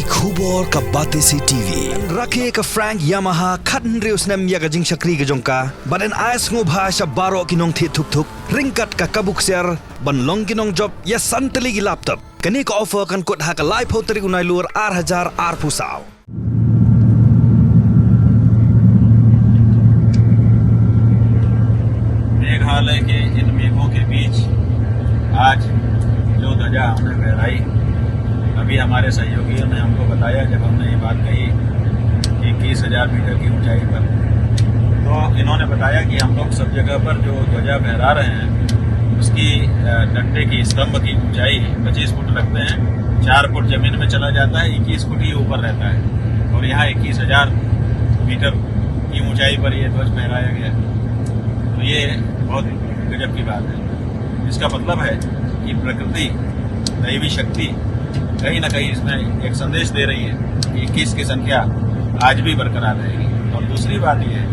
Kubor ka Batesi TV. Raki ka Frank Yamaha Katan Rius Nem Yagajing Shakri Gajongka. Baden Ais Ngubha Shabaro Kinong Thi Thuk Thuk. Ringkat ka Kabukser. Ban Long Kinong Job Ya Santali Gi Laptop. Kani ka offer kan kot ha ka live hoteri unai lur R1000 R Pusau. Meghalaya के इन मेघों के बीच आज जो ध्वजा हमने फहराई, अभी हमारे सहयोगियों ने हमको बताया जब हमने ये बात कही 21,000 मीटर की ऊंचाई पर, तो इन्होंने बताया कि हम लोग सब जगह पर जो ध्वजा फहरा रहे हैं उसकी डंडे की स्तंभ की ऊंचाई 25 फुट रखते हैं। 4 फुट जमीन में चला जाता है, 21 फुट ही ऊपर रहता है और यहाँ 21,000 मीटर की ऊंचाई पर ये ध्वज फहराया गया। तो ये बहुत गजब की बात है। इसका मतलब है कि प्रकृति, दैवी शक्ति कहीं ना कहीं इसमें एक संदेश दे रही है कि 21 की संख्या आज भी बरकरार रहेगी। और दूसरी बात यह है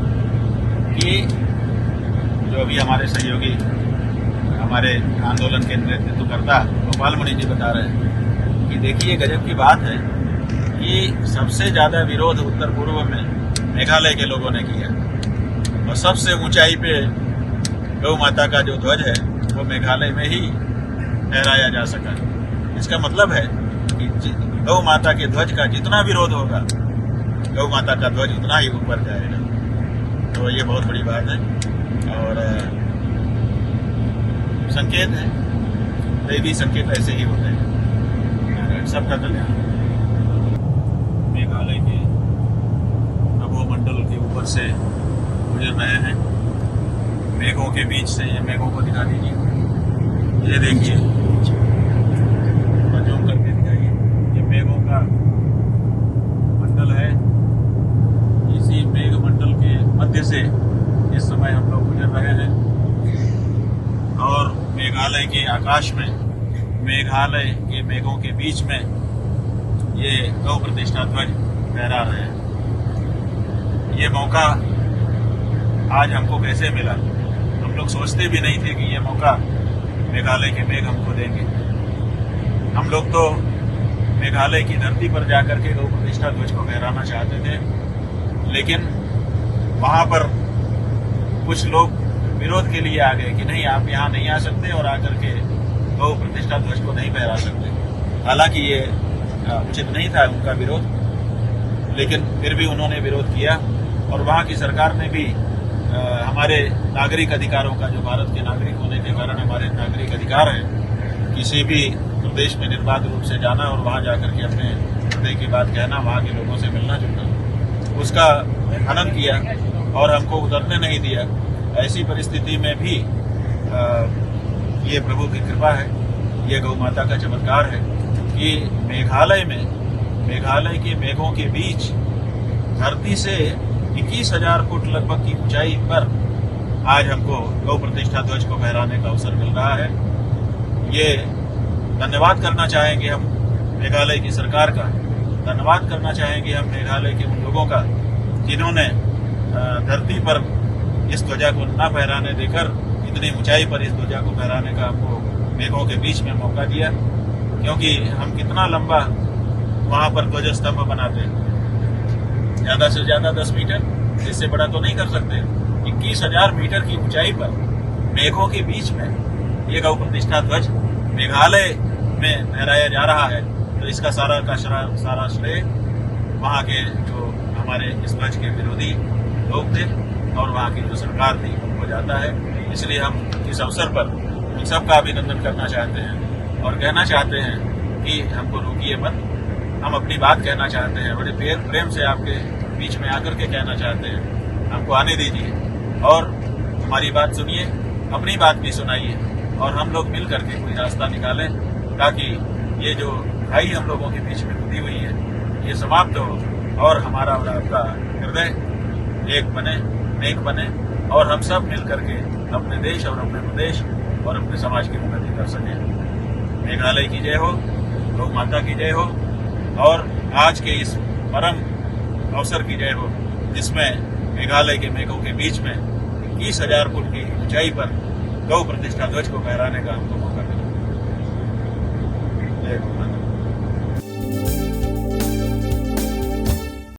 कि जो अभी हमारे सहयोगी, हमारे आंदोलन के नेतृत्वकर्ता गोपाल मणि जी बता रहे हैं कि देखिए गजब की बात है कि सबसे ज्यादा विरोध उत्तर पूर्व में मेघालय के लोगों ने किया और सबसे ऊंचाई पे गौ माता का जो ध्वज है वो मेघालय में ही फहराया जा सका। इसका मतलब है कि गौ माता के ध्वज का जितना विरोध होगा, गौ माता का ध्वज उतना ही ऊपर जाएगा। तो ये बहुत बड़ी बात है और संकेत है, दैवी संकेत ऐसे ही होते हैं। सबका कल्याण। मेघालय के नभोमंडल के ऊपर से गुजर रहे हैं, मेघों के बीच से। ये मेघों को दिखा दीजिए, ये देखिए, जूम करके दिखाइए। ये मेघों का मंडल है, इसी मेघ मंडल के मध्य से इस समय हम लोग गुजर रहे हैं और मेघालय के आकाश में, मेघालय के मेघों के बीच में ये गौ प्रतिष्ठा ध्वज फहरा रहे हैं। ये मौका आज हमको कैसे मिला? हम लोग सोचते भी नहीं थे कि ये मौका मेघालय के मेघ हमको देंगे। हम लोग तो मेघालय की धरती पर जाकर के गौ प्रतिष्ठा ध्वज को फहराना चाहते थे, लेकिन वहां पर कुछ लोग विरोध के लिए आ गए कि नहीं, आप यहाँ नहीं आ सकते और आकर के गौ प्रतिष्ठा ध्वज को नहीं फहरा सकते। हालांकि ये उचित नहीं था उनका विरोध, लेकिन फिर भी उन्होंने विरोध किया और वहां की सरकार ने भी हमारे नागरिक अधिकारों का, जो भारत के नागरिक होने के कारण हमारे नागरिक अधिकार है, किसी भी प्रदेश में निर्बाध रूप से जाना और वहां जाकर के अपने हृदय की बात कहना, वहां के लोगों से मिलना जुलना, उसका हनन किया और हमको उतरने नहीं दिया। ऐसी परिस्थिति में भी ये प्रभु की कृपा है, ये गौ माता का चमत्कार है कि मेघालय के मेघों के बीच धरती से 21,000 फुट लगभग की ऊंचाई पर आज हमको गौ प्रतिष्ठा ध्वज को फहराने का अवसर मिल रहा है। ये धन्यवाद करना चाहेंगे हम मेघालय की सरकार का, धन्यवाद करना चाहेंगे हम मेघालय के उन लोगों का जिन्होंने धरती पर इस ध्वजा को न फहराने देकर इतनी ऊंचाई पर इस ध्वजा को फहराने का हमको मेघों के बीच में मौका दिया। क्योंकि हम कितना लंबा वहां पर ध्वज स्तंभ बनाते हैं, ज्यादा से ज्यादा 10 मीटर, इससे बड़ा तो नहीं कर सकते। 21,000 मीटर की ऊंचाई पर मेघों के बीच में ये गौ प्रतिष्ठा ध्वज मेघालय में फहराया जा रहा है, तो इसका सारा श्रेय वहां के जो हमारे इस ध्वज के विरोधी लोग थे और वहां की जो सरकार थी उनको जाता है। इसलिए हम इस अवसर पर उन सबका अभिनंदन करना चाहते हैं और कहना चाहते हैं कि हमको रोकिए मत, हम अपनी बात कहना चाहते हैं, बड़े प्रेम से आपके बीच में आकर के कहना चाहते हैं, हमको आने दीजिए और हमारी बात सुनिए, अपनी बात भी सुनाइए और हम लोग मिल करके कोई रास्ता निकालें ताकि ये जो खाई हम लोगों के बीच में खुदी हुई है ये समाप्त हो और हमारा और आपका हृदय एक बने, नेक बने और हम सब मिल करके अपने देश और अपने प्रदेश और अपने समाज की उन्नति कर सकें। मेघालय की जय हो, गौ माता की जय हो और आज के इस परम अवसर की जय हो जिसमें मेघालय के मेघों के बीच में 21,000 फुट की ऊंचाई पर गौ प्रतिष्ठा ध्वज को फहराने का हमको मौका मिला। जय हो।